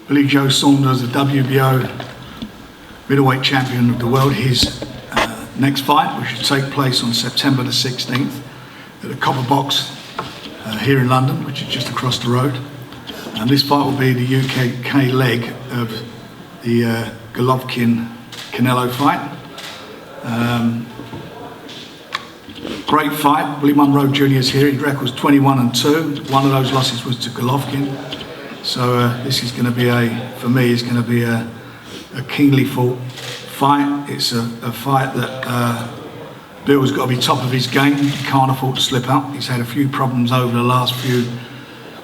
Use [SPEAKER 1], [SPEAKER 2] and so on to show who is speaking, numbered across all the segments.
[SPEAKER 1] Billy Joe Saunders, the WBO middleweight champion of the world. His next fight, which should take place on September the 16th at the Copper Box here in London, which is just across the road. And this fight will be the UK leg of the Golovkin-Canelo fight. Great fight. Willie Monroe Jr. is here. His record's 21-2. One of those losses was to Golovkin. So this is going to be for me, it's going to be a keenly fought fight. It's a fight that Bill's got to be top of his game. He can't afford to slip up. He's had a few problems over the last few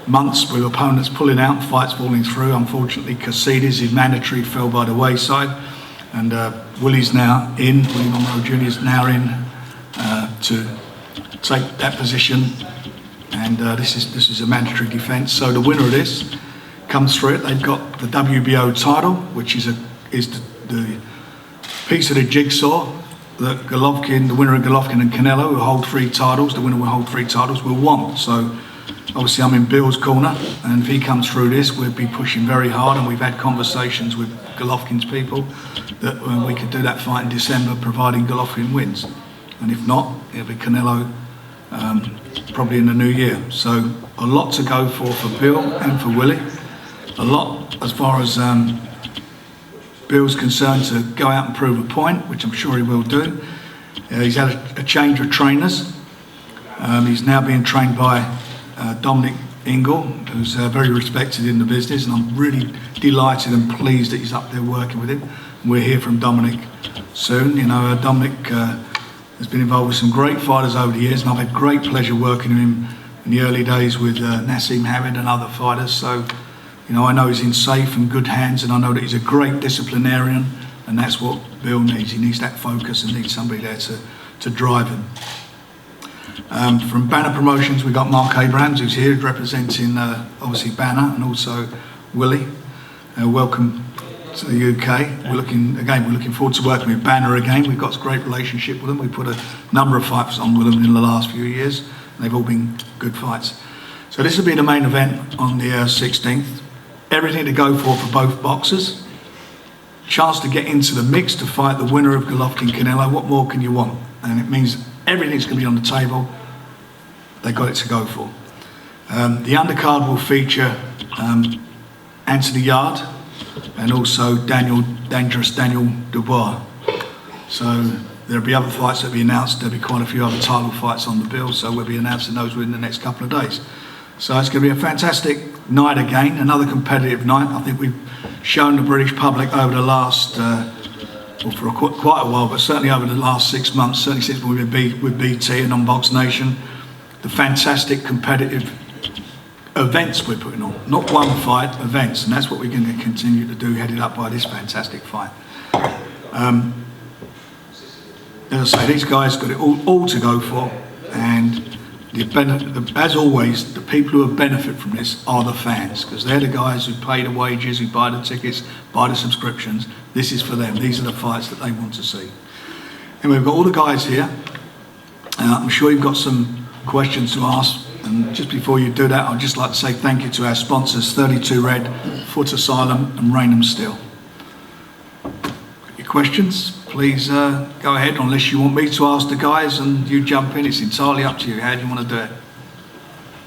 [SPEAKER 1] months with opponents pulling out, fights falling through. Unfortunately, Caceres, his mandatory, fell by the wayside. And Willie's now in, Willie Monroe Jr. is now in to take that position. And this is a mandatory defence. So the winner of this comes through it. They've got the WBO title, which is the piece of the jigsaw that Golovkin, the winner of Golovkin and Canelo, who hold 3 titles, the winner will hold 3 titles, will want. So obviously I'm in Bill's corner, and if he comes through this, we'll be pushing very hard, and we've had conversations with Golovkin's people that we could do that fight in December, providing Golovkin wins. And if not, it'll be Canelo probably in the new year. So a lot to go for Bill and for Willie. A lot as far as Bill's concerned to go out and prove a point, which I'm sure he will do. He's had a change of trainers. He's now being trained by Dominic Ingle, who's very respected in the business, and I'm really delighted and pleased that he's up there working with him. And we'll hear from Dominic soon. You know, Dominic has been involved with some great fighters over the years, and I've had great pleasure working with him in the early days with Nassim Hamid and other fighters. So, you know, I know he's in safe and good hands, and I know that he's a great disciplinarian, and that's what Bill needs. He needs that focus and needs somebody there to drive him. From Banner Promotions, we've got Mark Abrahams, who's here representing obviously Banner and also Willie. Welcome to the UK. We're looking forward to working with Banner again. We've got a great relationship with them. We put a number of fights on with them in the last few years, and they've all been good fights. So this will be the main event on the 16th. Everything to go for both boxers. Chance to get into the mix to fight the winner of Golovkin-Canelo. What more can you want? And it means everything's going to be on the table. They've got it to go for. The undercard will feature Anthony Yard and also Dangerous Daniel Dubois. So there'll be other fights that'll be announced. There'll be quite a few other title fights on the bill, so we'll be announcing those within the next couple of days. So it's going to be a fantastic night again, another competitive night. I think we've shown the British public over the last, well, for quite a while, but certainly over the last 6 months, certainly since we've been with BT and on BoxNation, the fantastic competitive events we're putting on. Not one fight, events, and that's what we're going to continue to do, headed up by this fantastic fight. As I say, these guys got it all to go for, and as always, the people who benefit from this are the fans, because they're the guys who pay the wages, who buy the tickets, buy the subscriptions. This is for them. These are the fights that they want to see. And we've got all the guys here. I'm sure you've got some questions to ask. And just before you do that, I'd just like to say thank you to our sponsors, 32 Red, Foot Asylum and Raynham Steel. Your questions? Please go ahead, unless you want me to ask the guys and you jump in. It's entirely up to you. How do you want to do it?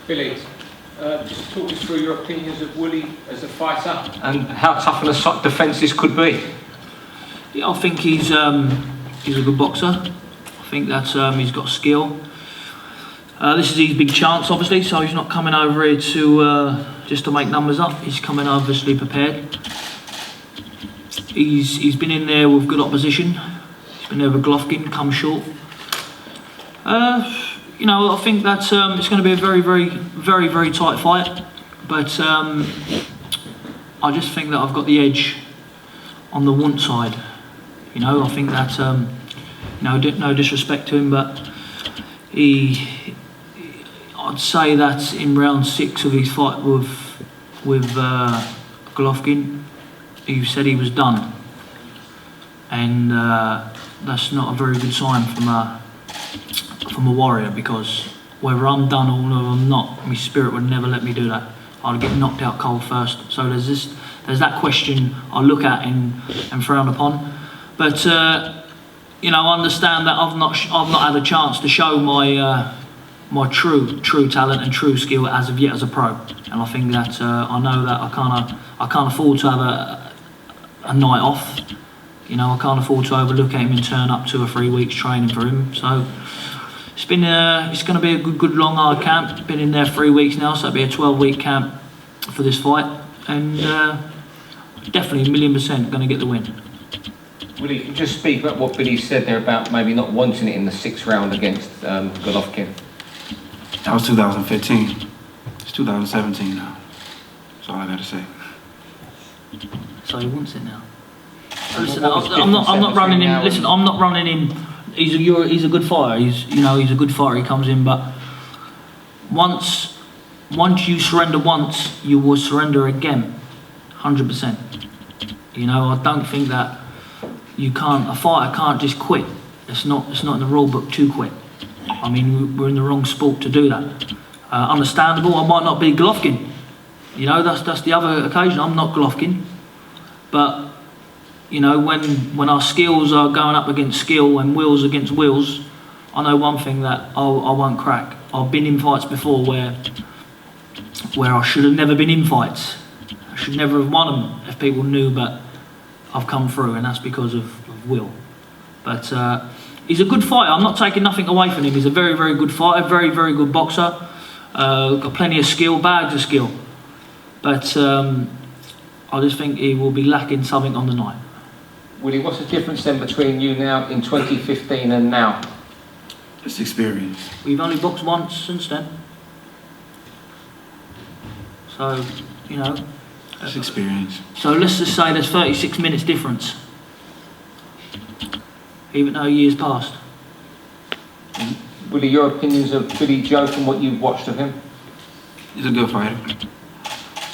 [SPEAKER 2] Billy, just talk us through your opinions of Willie as a fighter
[SPEAKER 3] and how tough a defence this could be.
[SPEAKER 4] Yeah, I think he's a good boxer. I think that he's got skill. This is his big chance, obviously, so he's not coming over here to just to make numbers up. He's coming obviously prepared. He's been in there with good opposition. He's been there with Golovkin, come short. You know, I think that it's going to be a very tight fight. But I just think that I've got the edge on the want side. You know, I think that no disrespect to him, but I'd say that in round 6 of his fight with Golovkin, he said he was done, and that's not a very good sign from a warrior, because whether I'm done or I'm not, my spirit would never let me do that. I'd get knocked out cold first. So there's there's that question I look at and frown upon. But you know, I understand that I've not had a chance to show my true talent and true skill as of yet as a pro, and I think that I know that I can't afford to have a night off. You know, I can't afford to overlook him and turn up 2 or 3 weeks training for him. So it's going to be a good long hard camp. Been in there 3 weeks now, so it'll be a 12-week camp for this fight, and definitely 1,000,000% going to get the win.
[SPEAKER 3] Willie, can you just speak about what Billy said there about maybe not wanting it in the 6th round against Golovkin?
[SPEAKER 5] That was 2015. It's 2017 now. That's all I got to say.
[SPEAKER 4] So he wants it now. Listen, I'm not running him. Listen, I'm not running him. He's a good fighter. He's a good fighter. He comes in, but once you surrender once, you will surrender again, 100%. You know, I don't think that a fighter can't just quit. It's not in the rule book to quit. I mean, we're in the wrong sport to do that. Understandable. I might not be Golovkin. You know, that's the other occasion. I'm not Golovkin, but you know, when our skills are going up against skill and wills against wills, I know one thing, that I won't crack. I've been in fights before where I should have never been in fights. I should never have won them if people knew, but I've come through, and that's because of will. But he's a good fighter. I'm not taking nothing away from him. He's a very, very good fighter, very, very good boxer. Got plenty of skill, bags of skill. But I just think he will be lacking something on the night.
[SPEAKER 3] Willie, what's the difference then between you now in 2015 and now?
[SPEAKER 5] It's experience.
[SPEAKER 4] We've only boxed once since then. So, you know.
[SPEAKER 5] It's experience.
[SPEAKER 4] So let's just say there's 36 minutes difference, even though years passed.
[SPEAKER 3] Willie, your opinions of Billy Joe from what you've watched of him?
[SPEAKER 5] He's a good fighter.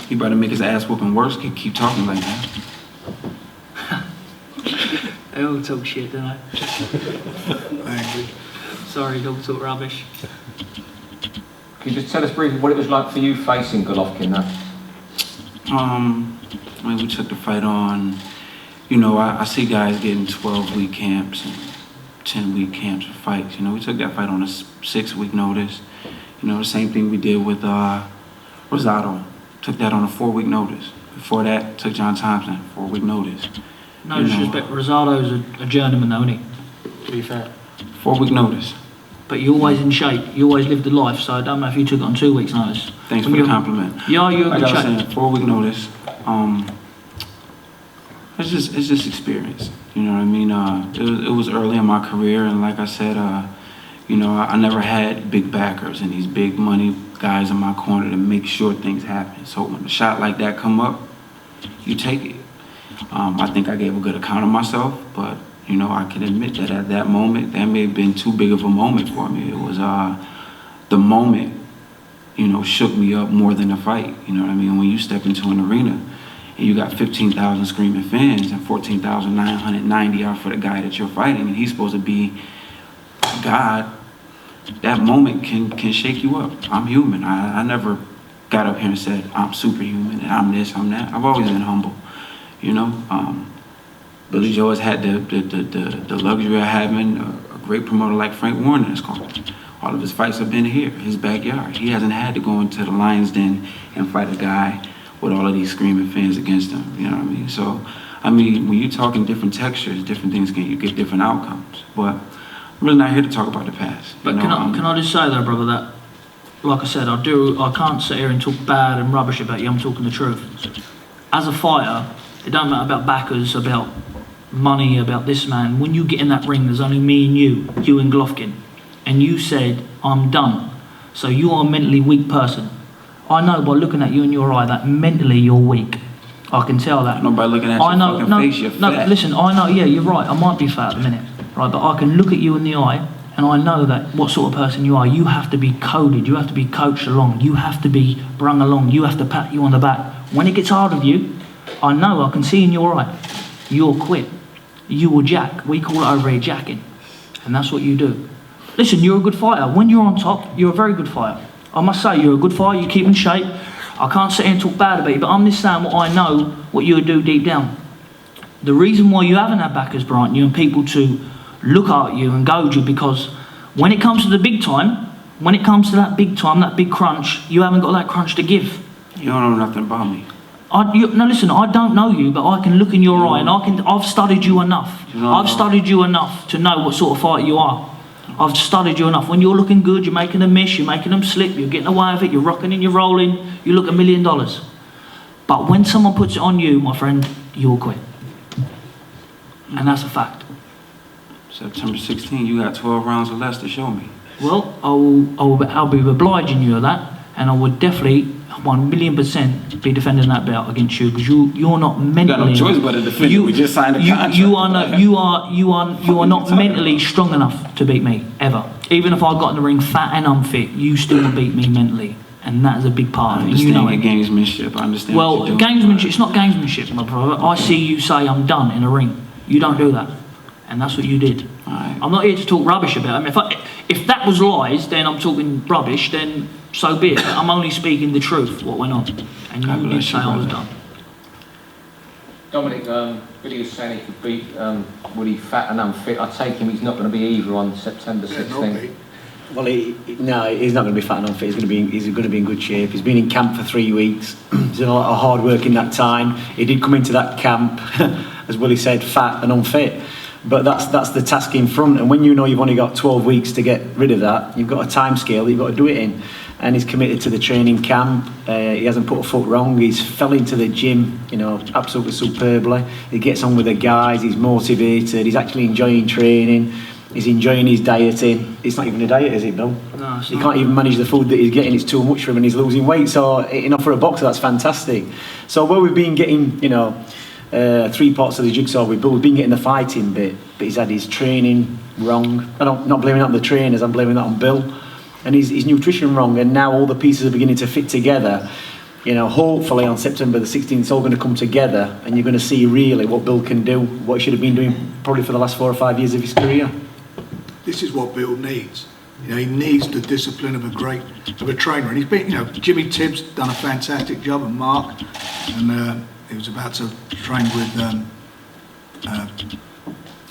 [SPEAKER 5] He better make his ass whooping worse. Keep talking like that.
[SPEAKER 4] They all talk shit, don't they? Sorry, don't talk rubbish.
[SPEAKER 3] Can you just tell us briefly what it was like for you facing Golovkin now?
[SPEAKER 5] I mean, we took the fight on. You know, I see guys getting 12-week camps and 10-week camps for fights. You know, we took that fight on a 6-week notice. You know, the same thing we did with Rosado. Took that on a 4-week notice. Before that, took John Thompson, 4-week notice.
[SPEAKER 4] No disrespect, Rosado's a journeyman, though, isn't he? To be fair.
[SPEAKER 5] 4-week notice.
[SPEAKER 4] But you're always in shape. You always lived the life, so I don't know if you took it on 2 weeks' notice.
[SPEAKER 5] Thanks for the compliment.
[SPEAKER 4] Yeah, you're in
[SPEAKER 5] like
[SPEAKER 4] good
[SPEAKER 5] I was
[SPEAKER 4] shape.
[SPEAKER 5] saying, 4-week notice. It's just experience. You know what I mean? It was early in my career, and like I said, you know, I never had big backers and these big money guys in my corner to make sure things happen. So when a shot like that come up, you take it. I think I gave a good account of myself, but you know, I can admit that at that moment, that may have been too big of a moment for me. It was the moment, you know, shook me up more than the fight. You know what I mean? When you step into an arena and you got 15,000 screaming fans and 14,990 out for the guy that you're fighting, and he's supposed to be God, that moment can shake you up. I'm human. I never got up here and said, I'm superhuman, and I'm this, I'm that. I've always been humble, you know? Billy Joe has had the luxury of having a great promoter like Frank Warren in his corner. All of his fights have been here, his backyard. He hasn't had to go into the Lion's Den and fight a guy with all of these screaming fans against him, you know what I mean? So, I mean, when you're talking different textures, different things, you get different outcomes. But I'm really not here to talk about the past.
[SPEAKER 4] But can I just say though, brother, that, like I said, I can't sit here and talk bad and rubbish about you, I'm talking the truth. As a fighter, it don't matter about backers, about money, about this man. When you get in that ring, there's only me and you and Golovkin, and you said, I'm done. So you are a mentally weak person. I know by looking at you in your eye that mentally you're weak. I can tell that.
[SPEAKER 5] Not by looking at your fucking face, you're fat.
[SPEAKER 4] Listen, I know, yeah, you're right, I might be fat at the minute, right, but I can look at you in the eye and I know that what sort of person you are. You have to be coded, you have to be coached along, you have to be brung along, you have to pat you on the back. When it gets hard of you, I know, I can see in your eye, you'll quit. You will jack. We call it over here jacking. And that's what you do. Listen, you're a good fighter. When you're on top, you're a very good fighter. I must say, you're a good fighter, you keep in shape. I can't sit here and talk bad about you, but I'm just saying what I know, what you would do deep down. The reason why you haven't had backers, Brian, you and people to look at you and goad you, because when it comes to the big time, when it comes to that big time, that big crunch, you haven't got that crunch to give.
[SPEAKER 5] You don't know nothing about me.
[SPEAKER 4] No, listen, I don't know you, but I can look in your eye and I've studied you enough. I've studied you enough to know what sort of fighter you are. I've studied you enough. When you're looking good, you're making them miss, you're making them slip, you're getting away with it, you're rocking and you're rolling, you look $1 million. But when someone puts it on you, my friend, you'll quit. And that's a fact.
[SPEAKER 5] September 16, you got 12 rounds or less to show me.
[SPEAKER 4] Well, I'll be obliging you of that, and I would definitely 1,000,000% be defending that belt against you, because you're not mentally.
[SPEAKER 5] You got no choice but to defend it. We just signed a contract.
[SPEAKER 4] You are not mentally strong enough to beat me ever. Even if I got in the ring fat and unfit, you still beat me mentally, and that is a big part of it. You know it.
[SPEAKER 5] Gamesmanship. I understand.
[SPEAKER 4] Well,
[SPEAKER 5] what you're
[SPEAKER 4] gamesmanship.
[SPEAKER 5] doing.
[SPEAKER 4] It's not gamesmanship, my brother. I see you say I'm done in a ring. You don't do that, and that's what you did.
[SPEAKER 5] Right.
[SPEAKER 4] I'm not here to talk rubbish about him. If that was lies, then I'm talking rubbish. Then so be it. But I'm only speaking the truth, what went on, and you did say I was done.
[SPEAKER 3] Dominic, Billy was saying he could beat Willie fat and unfit. I take him he's not going to be either on September 16th.
[SPEAKER 6] Well, no, he's not going to be fat and unfit. He's going to be in good shape. He's been in camp for 3 weeks. He's done a lot of hard work in that time. He did come into that camp, as Willie said, fat and unfit. But that's the task in front. And when you know you've only got 12 weeks to get rid of that, you've got a time scale that you've got to do it in. And he's committed to the training camp. He hasn't put a foot wrong. He's fell into the gym, absolutely superbly. He gets on with the guys. He's motivated. He's actually enjoying training. He's enjoying his dieting. It's not even a diet, is it, Bill?
[SPEAKER 4] No, it's
[SPEAKER 6] he
[SPEAKER 4] not.
[SPEAKER 6] can't even manage the food that he's getting. It's too much for him, and he's losing weight. So, for a boxer, that's fantastic. So, where we've been getting, 3 parts of the jigsaw with Bill, we've been getting the fighting bit, but he's had his training wrong. I'm not blaming that on the trainers. I'm blaming that on Bill, and his nutrition wrong. And now all the pieces are beginning to fit together. Hopefully on September the 16th, it's all going to come together, and you're going to see really what Bill can do, what he should have been doing probably for the last 4 or 5 years of his career.
[SPEAKER 1] This is what Bill needs. He needs the discipline of a trainer. And he's been, Jimmy Tibbs done a fantastic job, and Mark, and he was about to train with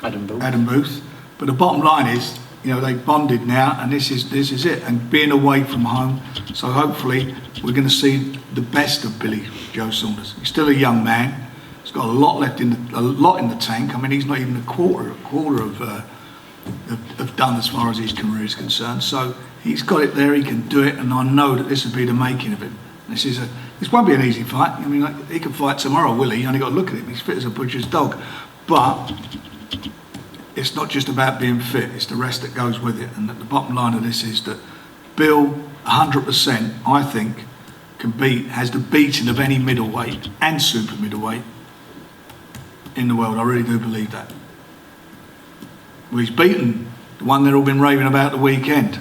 [SPEAKER 1] Adam Booth. But the bottom line is, they bonded now, and this is it. And being away from home, so hopefully we're going to see the best of Billy Joe Saunders. He's still a young man. He's got a lot in the tank. I mean, he's not even a quarter of done as far as his career is concerned. So he's got it there. He can do it, and I know that this will be the making of him. This won't be an easy fight. I mean, he could fight tomorrow, Willie. You only got to look at him. He's fit as a butcher's dog. But it's not just about being fit. It's the rest that goes with it. And the bottom line of this is that Bill, 100%, I think, has the beating of any middleweight and super middleweight in the world. I really do believe that. Well, he's beaten the one they've all been raving about the weekend.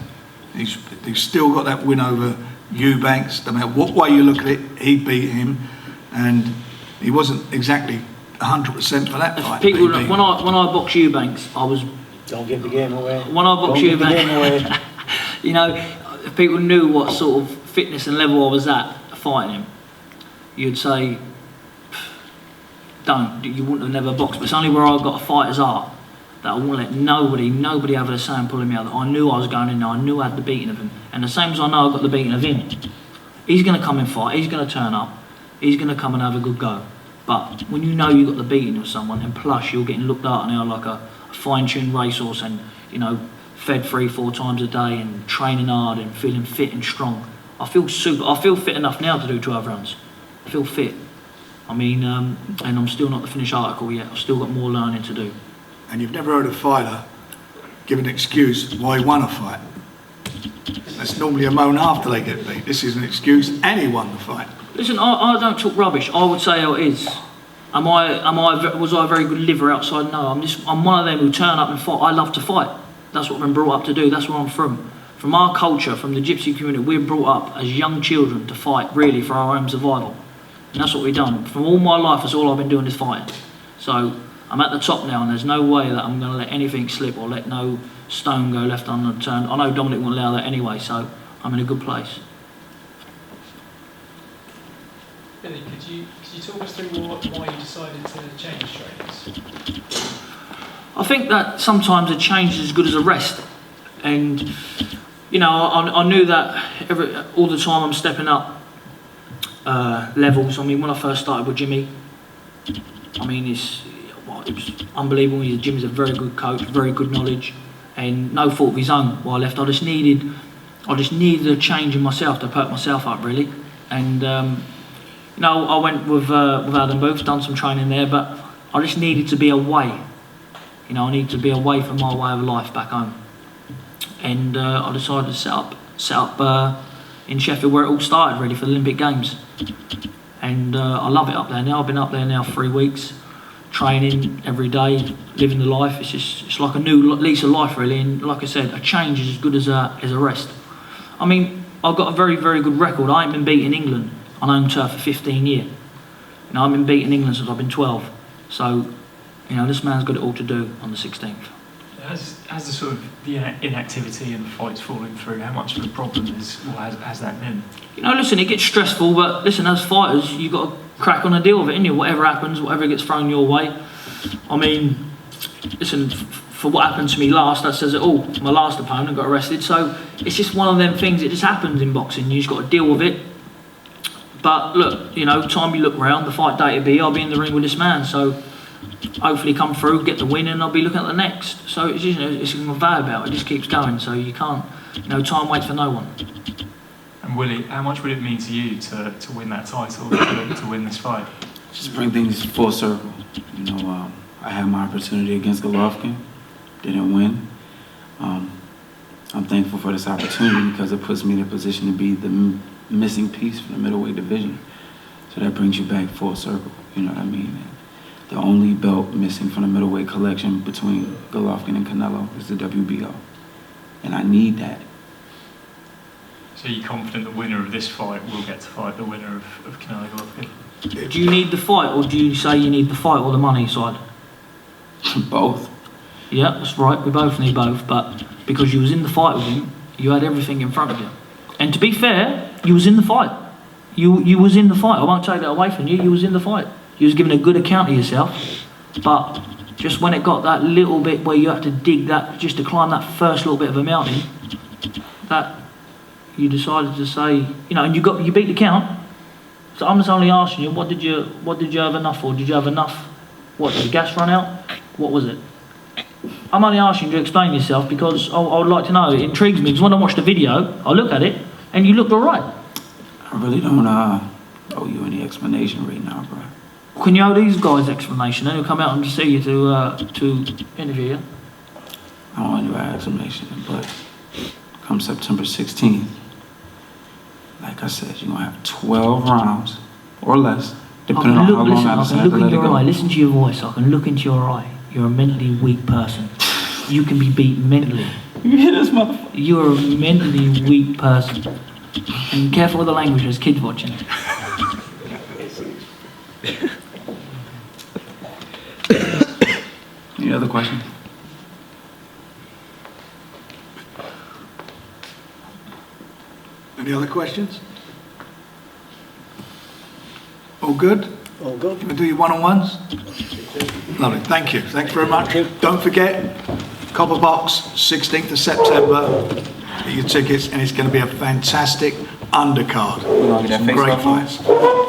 [SPEAKER 1] He's still got that win over Eubanks. No matter what way you look at it, he beat him, and he wasn't exactly 100% for that fight.
[SPEAKER 4] People, when I boxed Eubanks, I was.
[SPEAKER 6] Don't give the game away.
[SPEAKER 4] When I boxed Eubanks, if people knew what sort of fitness and level I was at fighting him, you'd say, you wouldn't have never boxed. But it's only where I got a fighter's art that I wouldn't let nobody have a say in pulling me out. I knew I was going in there, I knew I had the beating of him. And the same as I know I got the beating of him, he's going to come and fight, he's going to turn up, he's going to come and have a good go. But when you know you got the beating of someone, and plus you're getting looked at now like a fine-tuned racehorse, and fed 3-4 times a day and training hard and feeling fit and strong, I feel fit enough now to do 12 rounds. I feel fit. I mean, and I'm still not the finished article yet. I've still got more learning to do.
[SPEAKER 1] And you've never heard a fighter give an excuse why he won a fight. That's normally a moan after they get beat. This is an excuse, and he won the fight.
[SPEAKER 4] Listen, I don't talk rubbish. I would say how it is. Was I a very good liver outside? No, I'm one of them who turn up and fight. I love to fight. That's what I've been brought up to do. That's where I'm from. From our culture, from the gypsy community, we're brought up as young children to fight, really, for our own survival. And that's what we've done. From all my life, that's all I've been doing is fighting. So I'm at the top now, and there's no way that I'm going to let anything slip or let no stone go left unturned. I know Dominic won't allow that anyway, so I'm in a good place.
[SPEAKER 7] Billy, could you talk us through why you decided to change trainers?
[SPEAKER 4] I think that sometimes a change is as good as a rest. And, you know, I knew that all the time I'm stepping up levels. I mean, when I first started with Jimmy, I mean, it was unbelievable. Jimmy's a very good coach, very good knowledge, and no fault of his own. While I left, I just needed a change in myself to perk myself up, really. And you know, I went with Adam Booth, done some training there, but I just needed to be away. You know, I needed to be away from my way of life back home. And I decided to set up in Sheffield, where it all started, really, for the Olympic Games. And I love it up there now. I've been up there now 3 weeks, training every day, living the life. It's like a new lease of life, really. And like I said, a change is as good as a rest. I mean, I've got a very, very good record. I ain't been beating England on home turf for 15 years. You know, I've been beating England since I've been 12. So, you know, this man's got it all to do on the 16th.
[SPEAKER 7] Has the sort of the inactivity and fights falling through, how much of a problem has that been?
[SPEAKER 4] You know, listen, it gets stressful, but listen, as fighters, you've got to crack on and deal with it, innit? Whatever happens, whatever gets thrown your way. I mean, listen, for what happened to me last, that says it all. My last opponent got arrested, so it's just one of them things. It just happens in boxing. You just got to deal with it. But look, you know, time you look round, the fight day to be, I'll be in the ring with this man, so hopefully come through, get the win, and I'll be looking at the next. So it's just, you know, it's a conveyor belt. It just keeps going. So you can't, you know, time waits for no one.
[SPEAKER 7] And Willie, how much would it mean to you to win that title, to win this fight?
[SPEAKER 5] Just bring things full circle. You know, I had my opportunity against Golovkin, didn't win. I'm thankful for this opportunity because it puts me in a position to be the missing piece for the middleweight division. So that brings you back full circle, you know what I mean? And the only belt missing from the middleweight collection between Golovkin and Canelo is the WBO. And I need that.
[SPEAKER 7] So you're confident the winner of this fight will get to fight the winner of Canelo Golovkin?
[SPEAKER 4] Do you need the fight, or do you say you need the fight or the money side?
[SPEAKER 5] Both.
[SPEAKER 4] Yeah, that's right. We both need both, but because you was in the fight with him, you had everything in front of you. And to be fair, you was in the fight. You was in the fight. I won't take that away from you. You was in the fight. You was giving a good account of yourself, but just when it got that little bit where you had to dig that, just to climb that first little bit of a mountain, that you decided to say, you know, and you beat the count. So I'm just only asking you, what did you have enough for? Did you have enough? What, did the gas run out? What was it? I'm only asking you to explain yourself because I would like to know. It intrigues me because when I watch the video, I look at it and you looked all right.
[SPEAKER 5] I really don't owe you any explanation right now, bro.
[SPEAKER 4] Can you owe these guys explanation? Then he'll come out and see you to interview you.
[SPEAKER 5] I don't want to do an explanation, but come September 16th, like I said, you're going to have 12 rounds or less, depending on how long I decide to let it go.
[SPEAKER 4] Listen to your voice. I can look into your eye. You're a mentally weak person. You can be beaten mentally.
[SPEAKER 5] You hear this motherfucker?
[SPEAKER 4] You're a mentally weak person. And careful with the language, there's kids watching.
[SPEAKER 5] Any other questions?
[SPEAKER 1] Any other questions? All good?
[SPEAKER 6] All good.
[SPEAKER 1] You want to do your one-on-ones? Lovely, thank you. Thanks very much. Don't forget, Copper Box, 16th of September. Get your tickets, and it's going to be a fantastic undercard.
[SPEAKER 3] We're gonna get
[SPEAKER 1] Some
[SPEAKER 3] that face
[SPEAKER 1] great
[SPEAKER 3] off.
[SPEAKER 1] fights.